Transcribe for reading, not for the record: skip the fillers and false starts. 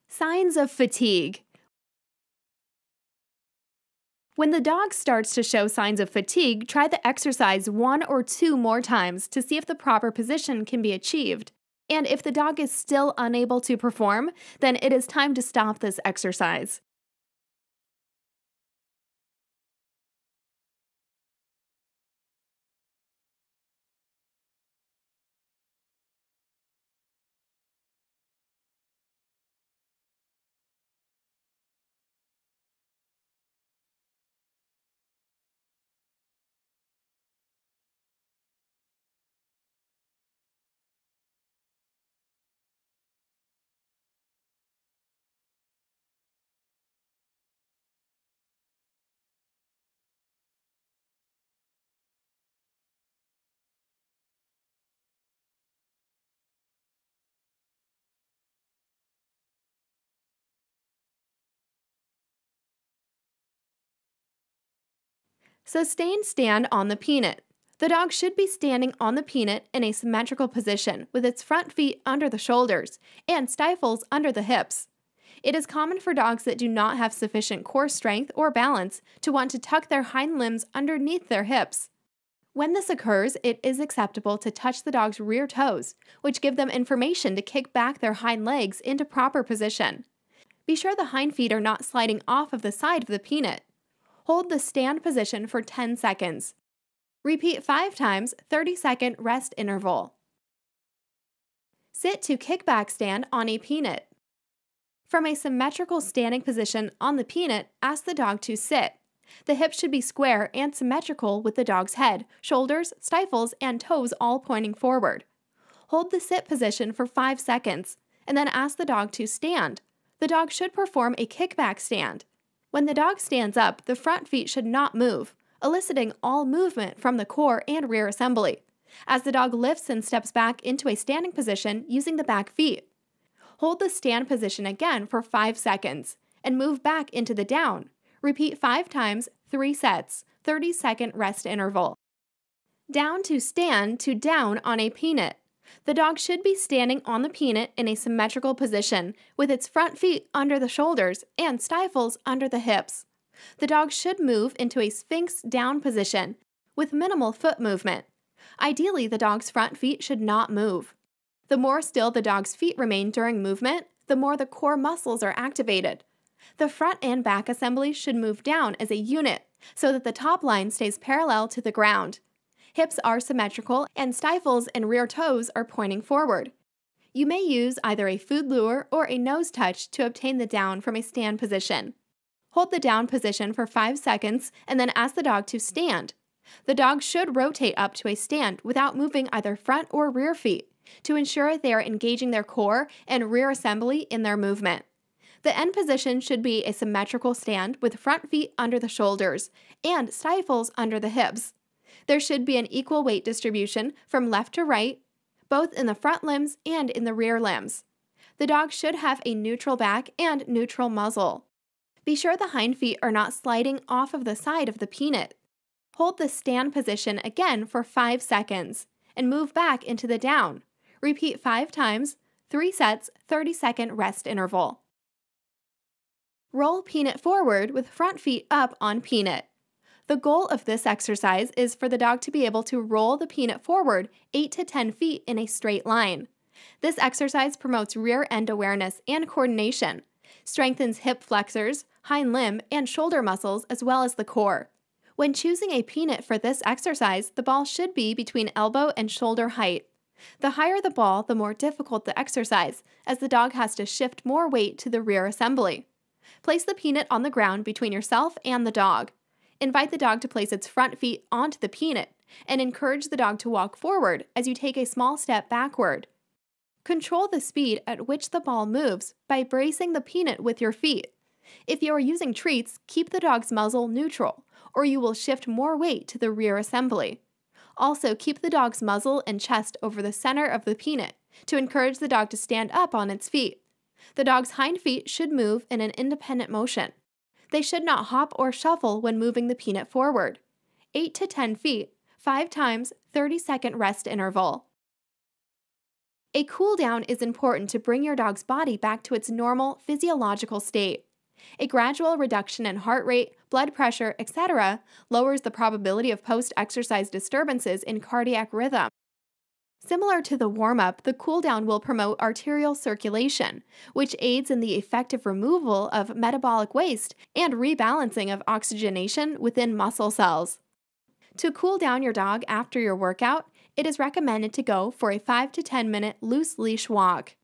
Signs of fatigue. When the dog starts to show signs of fatigue, try the exercise 1 or 2 more times to see if the proper position can be achieved. And if the dog is still unable to perform, then it is time to stop this exercise. Sustained stand on the peanut. The dog should be standing on the peanut in a symmetrical position with its front feet under the shoulders and stifles under the hips. It is common for dogs that do not have sufficient core strength or balance to want to tuck their hind limbs underneath their hips. When this occurs, it is acceptable to touch the dog's rear toes, which give them information to kick back their hind legs into proper position. Be sure the hind feet are not sliding off of the side of the peanut. Hold the stand position for 10 seconds. Repeat 5 times, 30-second rest interval. Sit to kickback stand on a peanut. From a symmetrical standing position on the peanut, ask the dog to sit. The hips should be square and symmetrical with the dog's head, shoulders, stifles, and toes all pointing forward. Hold the sit position for 5 seconds, and then ask the dog to stand. The dog should perform a kickback stand. When the dog stands up, the front feet should not move, eliciting all movement from the core and rear assembly, as the dog lifts and steps back into a standing position using the back feet. Hold the stand position again for 5 seconds, and move back into the down. Repeat 5 times, 3 sets, 30-second rest interval. Down to stand to down on a peanut. The dog should be standing on the peanut in a symmetrical position with its front feet under the shoulders and stifles under the hips. The dog should move into a sphinx down position with minimal foot movement. Ideally, the dog's front feet should not move. The more still the dog's feet remain during movement, the more the core muscles are activated. The front and back assembly should move down as a unit so that the top line stays parallel to the ground. Hips are symmetrical and stifles and rear toes are pointing forward. You may use either a food lure or a nose touch to obtain the down from a stand position. Hold the down position for 5 seconds and then ask the dog to stand. The dog should rotate up to a stand without moving either front or rear feet to ensure they are engaging their core and rear assembly in their movement. The end position should be a symmetrical stand with front feet under the shoulders and stifles under the hips. There should be an equal weight distribution from left to right, both in the front limbs and in the rear limbs. The dog should have a neutral back and neutral muzzle. Be sure the hind feet are not sliding off of the side of the peanut. Hold the stand position again for 5 seconds and move back into the down. Repeat 5 times, 3 sets, 30-second rest interval. Roll peanut forward with front feet up on peanut. The goal of this exercise is for the dog to be able to roll the peanut forward 8 to 10 feet in a straight line. This exercise promotes rear end awareness and coordination, strengthens hip flexors, hind limb, and shoulder muscles as well as the core. When choosing a peanut for this exercise, the ball should be between elbow and shoulder height. The higher the ball, the more difficult the exercise, as the dog has to shift more weight to the rear assembly. Place the peanut on the ground between yourself and the dog. Invite the dog to place its front feet onto the peanut and encourage the dog to walk forward as you take a small step backward. Control the speed at which the ball moves by bracing the peanut with your feet. If you are using treats, keep the dog's muzzle neutral, or you will shift more weight to the rear assembly. Also, keep the dog's muzzle and chest over the center of the peanut to encourage the dog to stand up on its feet. The dog's hind feet should move in an independent motion. They should not hop or shuffle when moving the peanut forward. 8 to 10 feet, 5 times, 30-second rest interval. A cool down is important to bring your dog's body back to its normal physiological state. A gradual reduction in heart rate, blood pressure, etc., lowers the probability of post exercise disturbances in cardiac rhythm. Similar to the warm up, the cool down will promote arterial circulation, which aids in the effective removal of metabolic waste and rebalancing of oxygenation within muscle cells. To cool down your dog after your workout, it is recommended to go for a 5 to 10 minute loose leash walk.